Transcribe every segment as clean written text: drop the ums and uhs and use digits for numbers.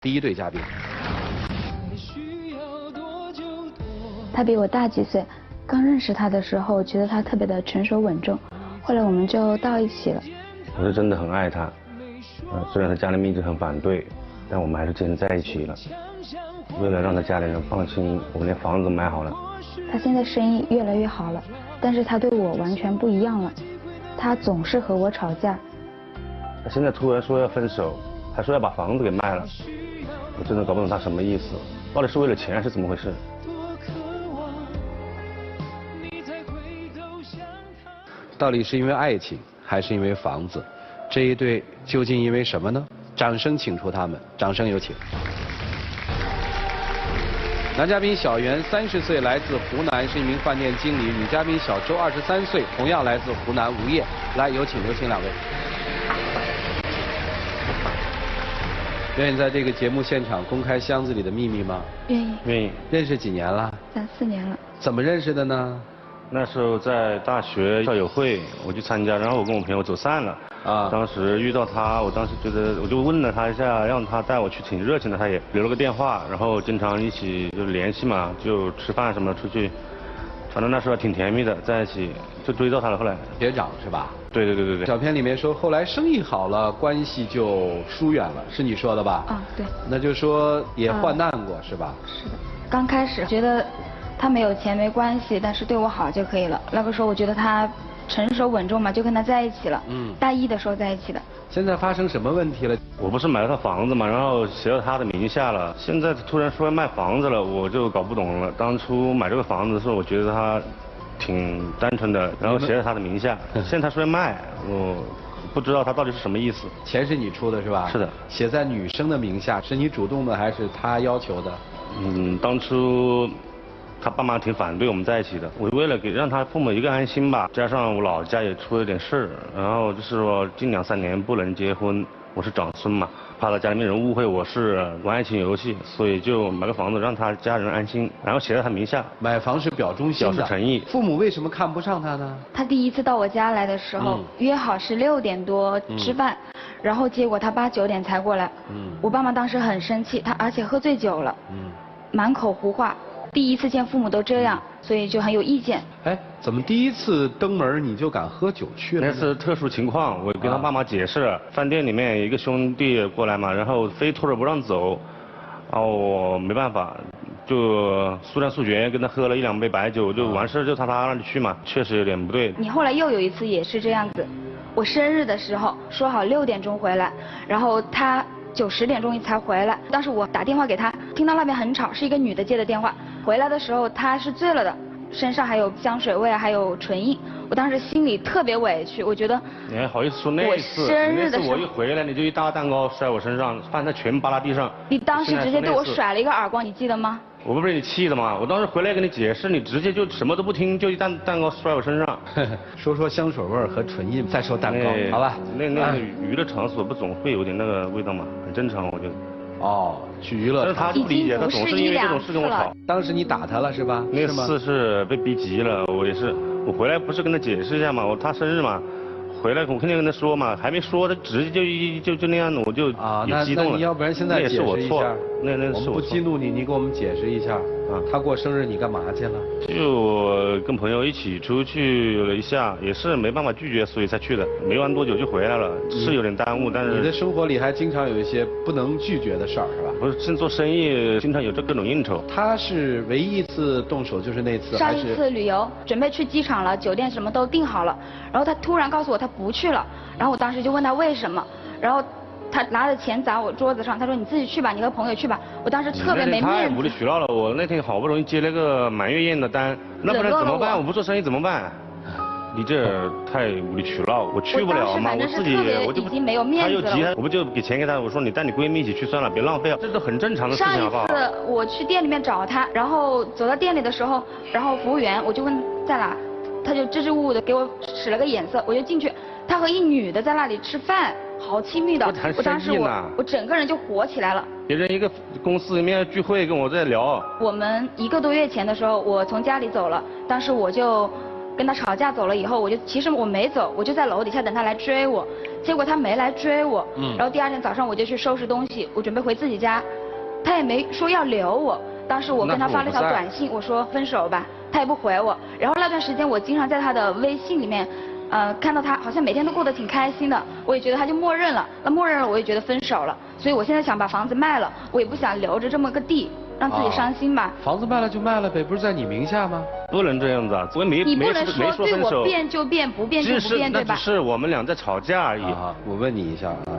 第一对嘉宾。他比我大几岁，刚认识他的时候，觉得他特别的成熟稳重，后来我们就到一起了。我是真的很爱他，虽然他家里面一直很反对，但我们还是坚持在一起了。为了让他家里人放心，我们连房子买好了。他现在生意越来越好了，但是他对我完全不一样了，他总是和我吵架。他现在突然说要分手，还说要把房子给卖了，我真的搞不懂他什么意思，到底是为了钱还是怎么回事？到底是因为爱情，还是因为房子？这一对究竟因为什么呢？掌声请出他们，掌声有请。男嘉宾小袁30岁，来自湖南，是一名饭店经理；女嘉宾小周23岁，同样来自湖南，无业。来，有请两位。愿意在这个节目现场公开箱子里的秘密吗？愿意。愿意。认识几年了3、4年了。怎么认识的呢？那时候在大学校友会，我去参加，然后我跟我朋友走散了。当时遇到他，我当时觉得，我就问了他一下，让他带我去，挺热情的，他也留了个电话，然后经常一起就联系嘛，就吃饭什么出去，反正那时候挺甜蜜的，在一起就追到他了。后来学长是吧？对。小片里面说，后来生意好了，关系就疏远了，是你说的吧？对。那就说也患难过，是吧？是的。刚开始觉得他没有钱没关系，但是对我好就可以了。那个时候我觉得他成熟稳重嘛，就跟他在一起了。大一的时候在一起的。现在发生什么问题了？我不是买了套房子嘛，然后写到他的名下了。现在突然说要卖房子了，我就搞不懂了。当初买这个房子的时候，我觉得他挺单纯的，然后写在他的名下。现在他说要卖，我不知道他到底是什么意思。钱是你出的是吧？是的。写在女生的名下，是你主动的还是他要求的？当初他爸妈挺反对我们在一起的，我为了让他父母一个安心吧，加上我老家也出了点事儿，然后就是说近2、3年不能结婚，我是长孙嘛，怕他家里面人误会我是玩爱情游戏，所以就买个房子让他家人安心，然后写在他名下。买房是表忠心的，表示诚意。父母为什么看不上他呢？他第一次到我家来的时候，约好是6点多吃饭，然后结果他8、9点才过来。我爸妈当时很生气，他而且喝醉酒了，满口胡话。第一次见父母都这样，所以就很有意见。怎么第一次登门你就敢喝酒去了？那是特殊情况，我跟他爸妈解释，饭店里面一个兄弟过来嘛，然后非拖着不让走，然后我没办法，就速战速决跟他喝了1、2杯白酒，就完事就到他那里去嘛，确实有点不对。你后来又有一次也是这样子，我生日的时候说好6点钟回来，然后他9、10点钟才回来。当时我打电话给他，听到那边很吵，是一个女的接的电话。回来的时候他是醉了的，身上还有香水味，还有唇印。我当时心里特别委屈，我觉得你还好意思说那一次？那次我一回来你就一大蛋糕摔我身上，饭菜全扒拉地上。你当时直接对我甩了一个耳光，你记得吗？我不被你气的吗？我当时回来跟你解释，你直接就什么都不听，就一蛋糕摔我身上。说香水味和唇印，再说蛋糕，好吧？那个娱乐场所不总会有点那个味道吗？很正常，我觉得。去娱乐。但是他不理解，他总是因为这种事跟我吵。当时你打他了是吧？那次是被逼急了，我也是，我回来不是跟他解释一下嘛，他生日嘛，回来我肯定跟他说嘛，还没说他直接就那样，我就也激动了。那你要不然现在解释一下？那是我错。我们不激怒你，你给我们解释一下。他过生日你干嘛去了？就跟朋友一起出去了一下，也是没办法拒绝，所以才去的。没玩多久就回来了，是有点耽误，但是你的生活里还经常有一些不能拒绝的事儿，是吧？不是，做生意经常有这各种应酬。他是唯一一次动手就是那次，上一次旅游准备去机场了，酒店什么都订好了，然后他突然告诉我他不去了，然后我当时就问他为什么，然后他拿着钱砸我桌子上，他说你自己去吧，你和朋友去吧。我当时特别没面子。太无理取闹了，我那天好不容易接了个满月宴的单，那不然怎么办？我不做生意怎么办？你这太无理取闹，我去不了嘛，我自己我就已经没有面子了。他又急，我不就给钱给他，我说你带你闺蜜一起去算了，别浪费了，这都很正常的事情好不好？上一次我去店里面找他，然后走到店里的时候，然后服务员我就问在哪，他就支支吾吾的给我使了个眼色，我就进去，他和一女的在那里吃饭。好亲密的，我当时我整个人就火起来了。别人一个公司里面聚会跟我在聊。我们1个多月前的时候，我从家里走了，当时我就跟他吵架走了以后，其实我没走，我就在楼底下等他来追我。结果他没来追我。然后第2天早上我就去收拾东西，我准备回自己家，他也没说要留我。当时我跟他发了一条短信，我说分手吧，他也不回我。然后那段时间我经常在他的微信里面，看到他好像每天都过得挺开心的，我也觉得他就默认了。那默认了，我也觉得分手了。所以我现在想把房子卖了，我也不想留着这么个地，让自己伤心吧。房子卖了就卖了呗，不是在你名下吗？不能这样子啊，我没你不能说对我变就变，不变就不变，对吧？那只是我们俩在吵架而已。我问你一下啊，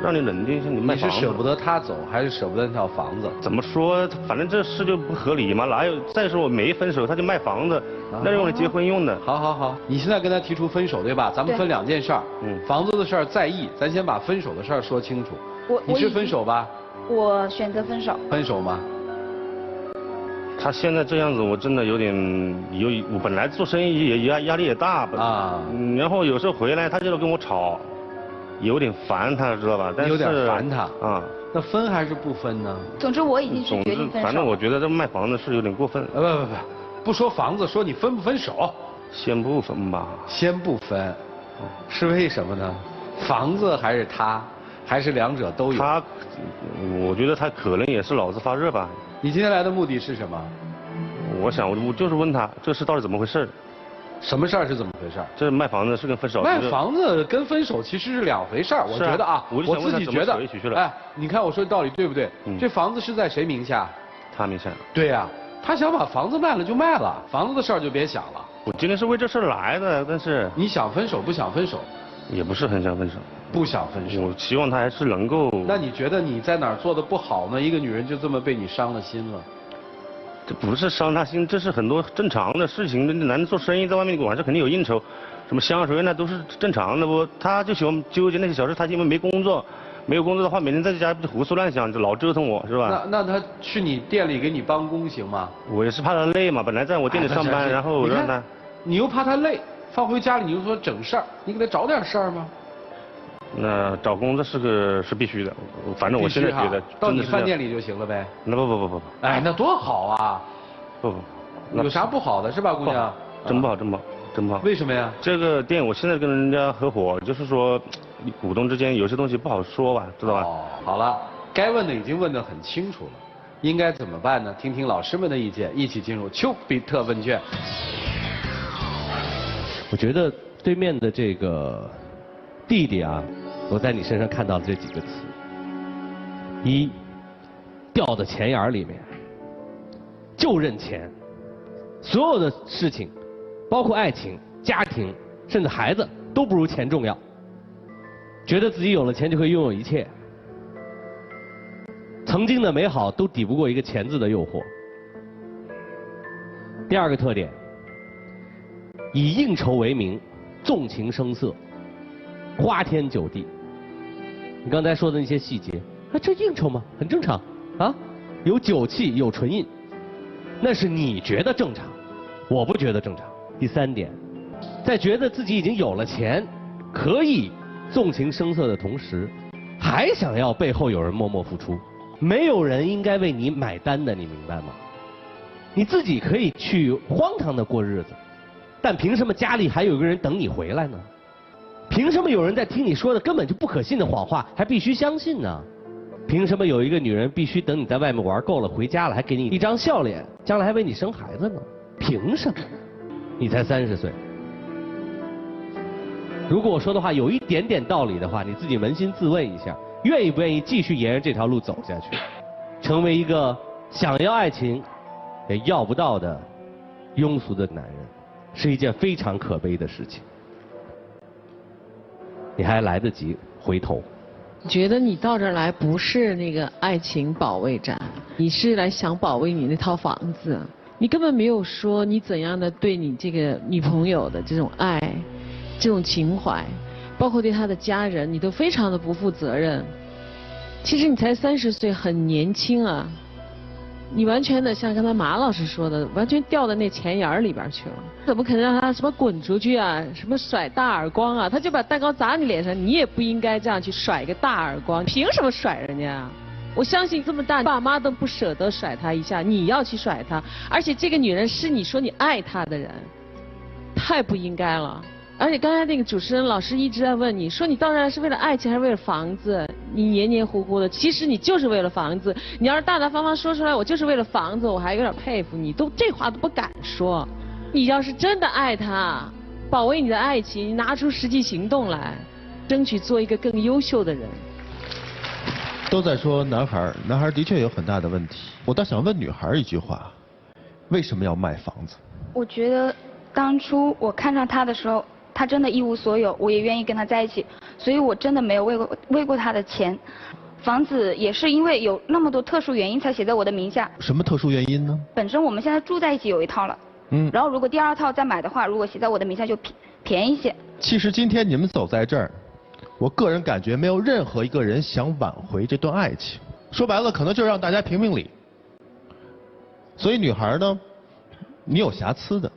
让你冷静一下，你卖房子。你是舍不得他走，还是舍不得那套房子？怎么说？反正这事就不合理嘛，哪有？再说我没分手，他就卖房子，那是用来结婚用的。好，你现在跟他提出分手对吧？咱们分2件事儿。房子的事儿在意，咱先把分手的事儿说清楚。你是分手吧？我选择分手。分手吗？他现在这样子，我真的有点我本来做生意也压力也大啊，然后有时候回来他就跟我吵，有点烦他，知道吧？但是有点烦他啊。那分还是不分呢？总之我已经去决定分手。反正我觉得这卖房子是有点过分。不说房子，说你分不分手？先不分吧。先不分，是为什么呢？房子还是他，还是2者都有？我觉得他可能也是脑子发热吧。你今天来的目的是什么？我想我就是问他这事到底怎么回事？什么事儿是怎么回事？这卖房子是跟分手？卖房子跟分手其实是2回事儿，我觉得啊，我自己觉得。哎，你看我说的道理对不对？这房子是在谁名下？他名下。对呀，他想把房子卖了就卖了，房子的事儿就别想了。我今天是为这事来的，但是。你想分手不想分手？也不是很想分手。不想分手。我希望他还是能够。那你觉得你在哪儿做的不好呢？一个女人就这么被你伤了心了？这不是伤他心，这是很多正常的事情。男人做生意在外面晚上肯定有应酬，什么香水那都是正常的不？他就喜欢纠结那些小事，他因为没工作，没有工作的话，每天在家胡思乱想，就老折腾我是吧？那他去你店里给你帮工行吗？我也是怕他累嘛，本来在我店里上班，然后让他。你又怕他累，放回家里你又说整事儿，你给他找点事儿吗？那找工作是必须的，反正我现在觉得到你饭店里就行了呗。那不，哎，那多好啊！不，有啥不好的是吧，姑娘？真不好，真不好。为什么呀？这个店我现在跟人家合伙，就是说股东之间有些东西不好说吧，知道吧？哦，好了，该问的已经问得很清楚了，应该怎么办呢？听听老师们的意见，一起进入丘比特问卷。我觉得对面的这个弟弟啊，我在你身上看到了这几个词：一，掉到钱眼里面，就认钱，所有的事情，包括爱情、家庭，甚至孩子，都不如钱重要。觉得自己有了钱就可以拥有一切，曾经的美好都抵不过一个钱字的诱惑。第2个特点，以应酬为名，纵情声色，花天酒地。你刚才说的那些细节，这应酬吗？很正常啊，有酒气，有唇印，那是你觉得正常，我不觉得正常。第3点，在觉得自己已经有了钱，可以纵情声色的同时，还想要背后有人默默付出，没有人应该为你买单的，你明白吗？你自己可以去荒唐的过日子，但凭什么家里还有一个人等你回来呢？凭什么有人在听你说的根本就不可信的谎话还必须相信呢？凭什么有一个女人必须等你在外面玩够了回家了还给你一张笑脸，将来还为你生孩子呢？凭什么？你才30岁。如果我说的话有一点点道理的话，你自己扪心自问一下，愿意不愿意继续沿着这条路走下去，成为一个想要爱情也要不到的庸俗的男人，是一件非常可悲的事情。你还来得及回头。觉得你到这儿来不是那个爱情保卫战，你是来想保卫你那套房子。你根本没有说你怎样的对你这个女朋友的这种爱，这种情怀，包括对她的家人，你都非常的不负责任。其实你才30岁，很年轻啊。你完全的像刚才马老师说的，完全掉到那钱眼儿里边去了。怎么可能让他什么滚出去啊，什么甩大耳光啊？他就把蛋糕砸你脸上，你也不应该这样去甩一个大耳光，凭什么甩人家啊？我相信这么大，爸妈都不舍得甩他一下，你要去甩他，而且这个女人是你说你爱她的人，太不应该了。而且刚才那个主持人老师一直在问你说你到这儿是为了爱情还是为了房子？你黏黏糊糊的，其实你就是为了房子。你要是大大方方说出来，我就是为了房子，我还有点佩服你，这话都不敢说。你要是真的爱他，保卫你的爱情，拿出实际行动来，争取做一个更优秀的人。都在说男孩的确有很大的问题。我倒想问女孩一句话：为什么要卖房子？我觉得当初我看上他的时候，他真的一无所有，我也愿意跟他在一起，所以我真的没有为过他的钱。房子也是因为有那么多特殊原因才写在我的名下。什么特殊原因呢？本身我们现在住在一起有一套了，然后如果第二套再买的话，如果写在我的名下就便宜些。其实今天你们走在这儿，我个人感觉没有任何一个人想挽回这段爱情。说白了，可能就是让大家评评理。所以女孩呢，你有瑕疵的，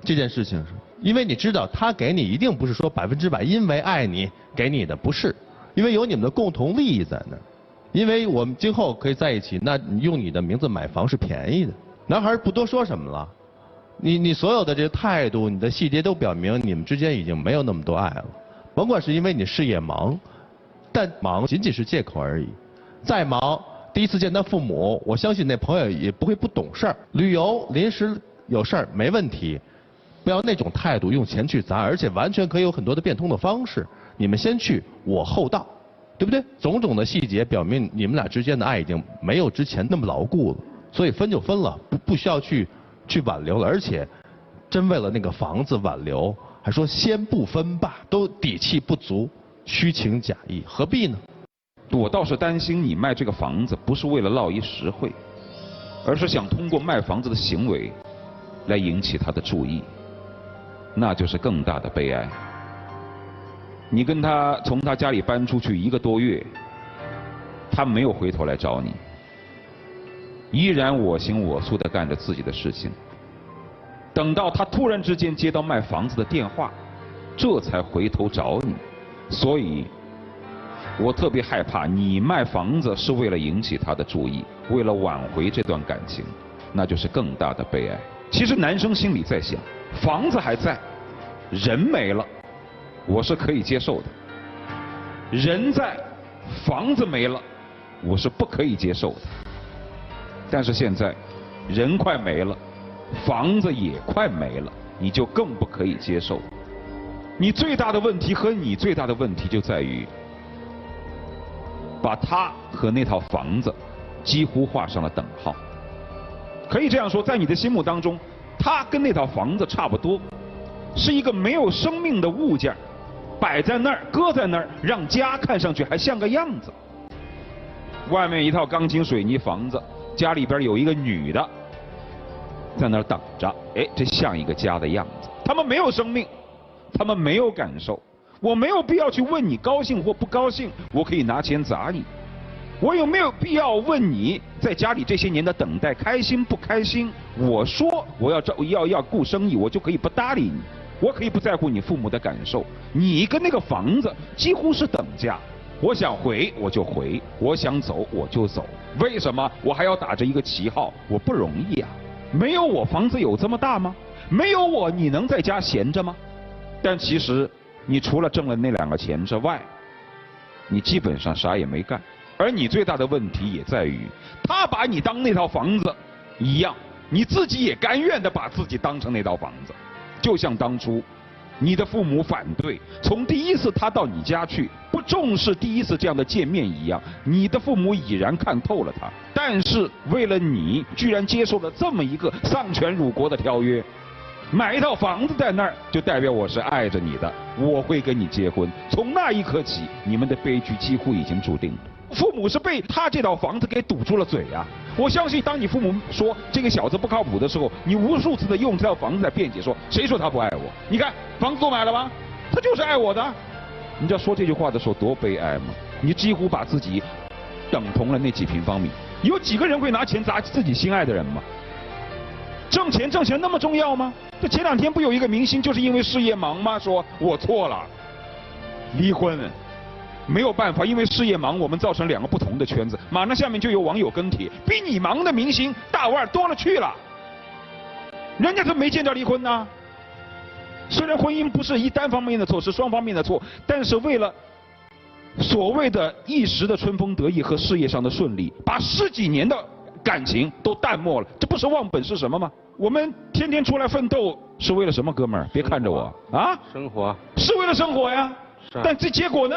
这件事情是，因为你知道他给你一定不是说100%因为爱你给你的，不是，因为有你们的共同利益在那儿，因为我们今后可以在一起，那你用你的名字买房是便宜的。男孩不多说什么了，你所有的这个态度，你的细节都表明你们之间已经没有那么多爱了。甭管是因为你事业忙，但忙仅仅是借口而已。再忙，第一次见他父母，我相信那朋友也不会不懂事儿。旅游临时有事儿没问题，不要那种态度，用钱去砸，而且完全可以有很多的变通的方式。你们先去，我后到，对不对？种种的细节表明你们俩之间的爱已经没有之前那么牢固了，所以分就分了，不需要去挽留了。而且，真为了那个房子挽留，还说先不分吧，都底气不足，虚情假意，何必呢？我倒是担心你卖这个房子不是为了落一实惠，而是想通过卖房子的行为来引起他的注意，那就是更大的悲哀。你跟他从他家里搬出去1个多月，他没有回头来找你，依然我行我素地干着自己的事情。等到他突然之间接到卖房子的电话，这才回头找你。所以我特别害怕你卖房子是为了引起他的注意，为了挽回这段感情，那就是更大的悲哀。其实男生心里在想，房子还在，人没了，我是可以接受的。人在，房子没了，我是不可以接受的。但是现在，人快没了，房子也快没了，你就更不可以接受。你最大的问题和你最大的问题就在于，把他和那套房子几乎画上了等号。可以这样说，在你的心目当中，他跟那套房子差不多，是一个没有生命的物件，摆在那儿，搁在那儿，让家看上去还像个样子。外面一套钢筋水泥房子，家里边有一个女的在那儿等着，哎，这像一个家的样子。他们没有生命，他们没有感受，我没有必要去问你高兴或不高兴，我可以拿钱砸你。我有没有必要问你在家里这些年的等待开心不开心？我说我要顾生意，我就可以不搭理你，我可以不在乎你父母的感受。你跟那个房子几乎是等价，我想回我就回，我想走我就走。为什么我还要打着一个旗号？我不容易啊！没有我房子有这么大吗？没有我你能在家闲着吗？但其实你除了挣了那2个钱之外，你基本上啥也没干。而你最大的问题也在于，他把你当那套房子一样，你自己也甘愿地把自己当成那套房子。就像当初你的父母反对，从第一次他到你家去，不重视第一次这样的见面一样，你的父母已然看透了他。但是为了你，居然接受了这么一个丧权辱国的条约。买一套房子在那儿，就代表我是爱着你的，我会跟你结婚。从那一刻起，你们的悲剧几乎已经注定了。父母是被他这套房子给堵住了嘴啊！我相信，当你父母说这个小子不靠谱的时候，你无数次的用这套房子来辩解，说谁说他不爱我？你看房子都买了吗？他就是爱我的。你知道说这句话的时候多悲哀吗？你几乎把自己等同了那几平方米。有几个人会拿钱砸自己心爱的人吗？挣钱那么重要吗？这前2天不有一个明星就是因为事业忙吗？说我错了，离婚。没有办法，因为事业忙，我们造成2个不同的圈子。马上下面就有网友跟帖，比你忙的明星大腕多了去了，人家怎么没见着离婚呢？虽然婚姻不是单方面的错，是双方面的错，但是为了所谓的一时的春风得意和事业上的顺利，把10几年的感情都淡漠了，这不是忘本是什么吗？我们天天出来奋斗是为了什么，哥们儿？别看着我啊！生活是为了生活呀。但这结果呢？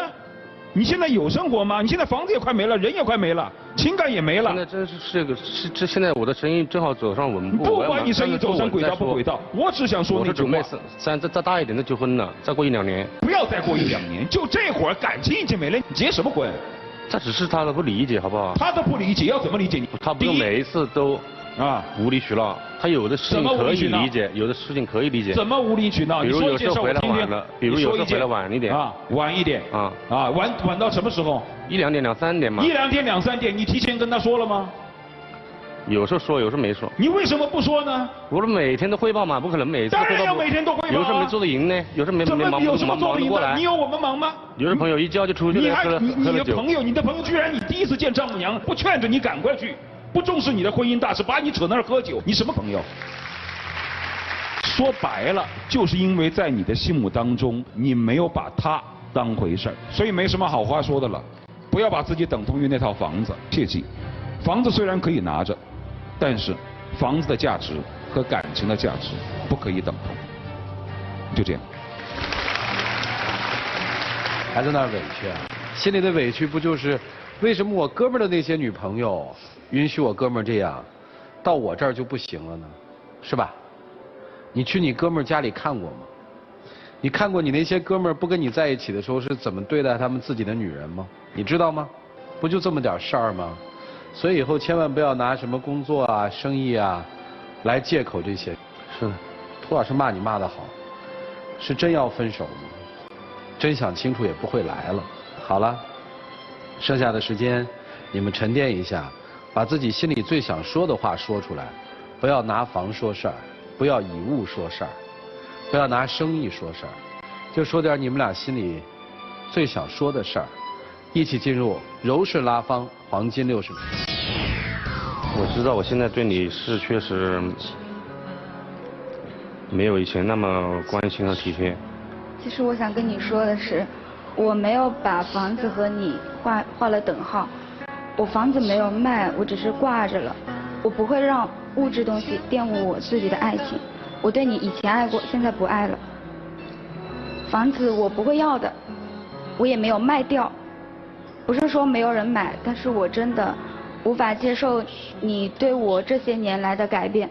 你现在有生活吗？你现在房子也快没了，人也快没了，情感也没了。现在真是这现在我的生意正好走上稳步。不管你生意走上轨道不轨道，我只想说那句话。再大一点的就婚了，再过1、2年。不要再过1、2年，就这会儿感情已经没了，你结什么婚？这只是他的不理解，好不好？他的不理解要怎么理解你？他不用每一次都无理取闹，他有的事情可以理解，有的事情可以理解。怎么无理取闹？比如有时候回来晚了，比如有时候回来晚一点晚一点晚到什么时候？1、2点、2、3点嘛。1、2点、2、3点，你提前跟他说了吗？有时候说，有时候没说。你为什么不说呢？我说每天都汇报嘛，不可能每次汇报。当然要每天都汇报。有时候没做得赢呢，有时候没忙不过来。你有我们忙吗？有的朋友一叫就出去喝了酒。你的朋友居然你第一次见丈母娘不劝着你赶快去，不重视你的婚姻大事，把你扯那儿喝酒，你什么朋友？说白了，就是因为在你的心目当中，你没有把他当回事儿，所以没什么好话说的了。不要把自己等同于那套房子，切记，房子虽然可以拿着，但是房子的价值和感情的价值不可以等同。就这样。还在那儿委屈啊？心里的委屈不就是为什么我哥们儿的那些女朋友允许我哥们儿这样，到我这儿就不行了呢？是吧？你去你哥们儿家里看过吗？你看过你那些哥们儿不跟你在一起的时候是怎么对待他们自己的女人吗？你知道吗？不就这么点事儿吗？所以以后千万不要拿什么工作啊、生意啊来借口这些。是的，涂老师骂你骂得好，是真要分手吗？真想清楚也不会来了。好了，剩下的时间你们沉淀一下，把自己心里最想说的话说出来，不要拿房说事儿，不要以物说事儿，不要拿生意说事儿，就说点你们俩心里最想说的事儿，一起进入柔顺拉芳黄金60秒。我知道我现在对你是确实没有以前那么关心和体贴。其实我想跟你说的是，我没有把房子和你画了等号，我房子没有卖，我只是挂着了。我不会让物质东西玷污我自己的爱情。我对你以前爱过，现在不爱了。房子我不会要的，我也没有卖掉。不是说没有人买，但是我真的无法接受你对我这些年来的改变。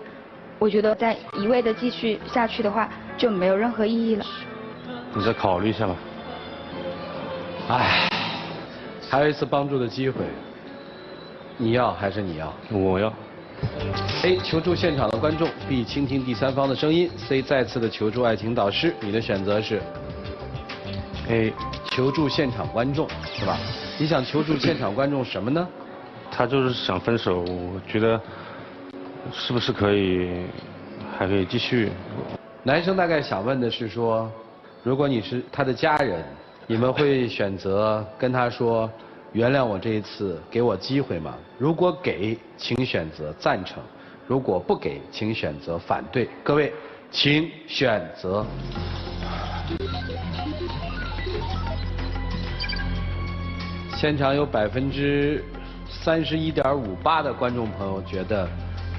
我觉得再一味的继续下去的话，就没有任何意义了。你再考虑一下吧。唉，还有一次帮助的机会，你要还是你要？我要。A. 求助现场的观众 ，B. 倾听第三方的声音 ，C. 再次的求助爱情导师。你的选择是 A. 求助现场观众，是吧？你想求助现场观众什么呢？他就是想分手，我觉得是不是还可以继续？男生大概想问的是说，如果你是他的家人，你们会选择跟他说原谅我这一次，给我机会吗？如果给，请选择赞成；如果不给，请选择反对。各位，请选择。现场有31.58%的观众朋友觉得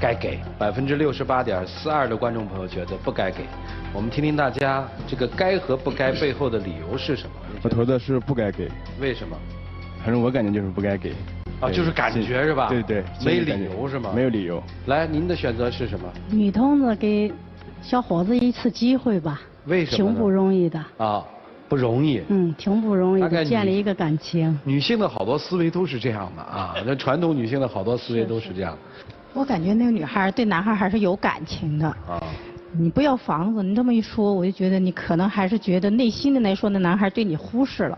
该给，68.42%的观众朋友觉得不该给。我们听听大家这个该和不该背后的理由是什么？我投的是不该给。为什么？反正我感觉就是不该给。啊，就是感觉是吧？对对。没理由是吗？没有理由。来，您的选择是什么？女同志给小伙子一次机会吧。为什么？挺不容易的。啊，不容易。挺不容易的，建立一个感情。女性的好多思维都是这样的啊，那传统女性的好多思维都是这样。我感觉那个女孩对男孩还是有感情的。啊。你不要房子，你这么一说，我就觉得你可能还是觉得内心的来说，那男孩对你忽视了。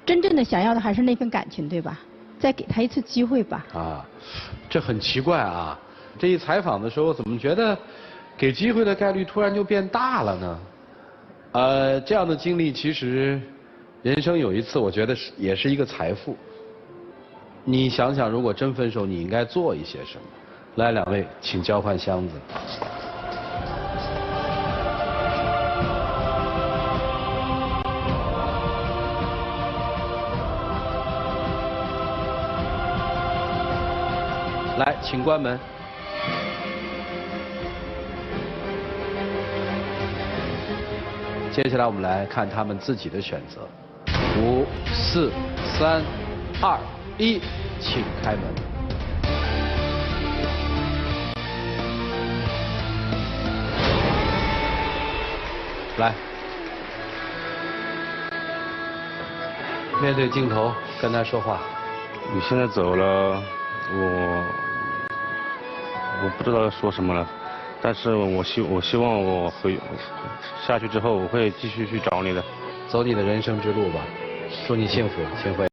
真正的想要的还是那份感情，对吧？再给他一次机会吧。啊，这很奇怪啊！这一采访的时候，怎么觉得给机会的概率突然就变大了呢？这样的经历其实人生有一次，我觉得也是一个财富。你想想，如果真分手，你应该做一些什么？来，两位，请交换箱子。来，请关门。接下来我们来看他们自己的选择。5、4、3、2、1，请开门。来，面对镜头跟他说话。你现在走了，我不知道说什么了，但是我希望我下去之后，我会继续去找你的。走你的人生之路吧，祝你幸福，幸福。